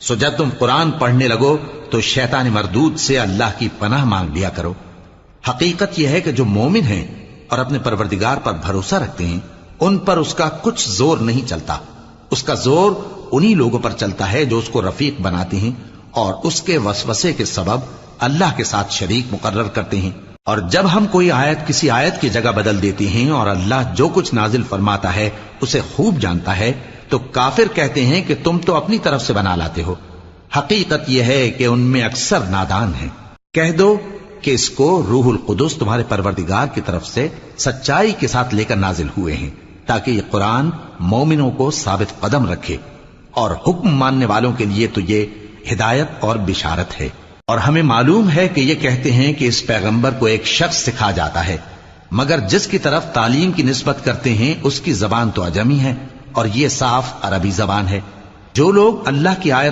سو جب تم قرآن پڑھنے لگو تو شیطان مردود سے اللہ کی پناہ مانگ لیا کرو۔ حقیقت یہ ہے کہ جو مومن ہیں اور اپنے پروردگار پر بھروسہ رکھتے ہیں ان پر اس کا کچھ زور نہیں چلتا۔ اس کا زور انہی لوگوں پر چلتا ہے جو اس کو رفیق بناتے ہیں اور اس کے وسوسے کے سبب اللہ کے ساتھ شریک مقرر کرتے ہیں۔ اور جب ہم کوئی آیت کسی آیت کی جگہ بدل دیتے ہیں اور اللہ جو کچھ نازل فرماتا ہے اسے خوب جانتا ہے تو کافر کہتے ہیں کہ تم تو اپنی طرف سے بنا لاتے ہو۔ حقیقت یہ ہے کہ ان میں اکثر نادان ہیں۔ کہہ دو کہ اس کو روح القدس تمہارے پروردگار کی طرف سے سچائی کے ساتھ لے کر نازل ہوئے ہیں تاکہ یہ قرآن مومنوں کو ثابت قدم رکھے، اور حکم ماننے والوں کے لیے تو یہ ہدایت اور بشارت ہے۔ اور ہمیں معلوم ہے کہ یہ کہتے ہیں کہ اس پیغمبر کو ایک شخص سکھا جاتا ہے، مگر جس کی طرف تعلیم کی نسبت کرتے ہیں اس کی زبان تو عجمی ہے اور یہ صاف عربی زبان ہے۔ جو لوگ اللہ کی آیت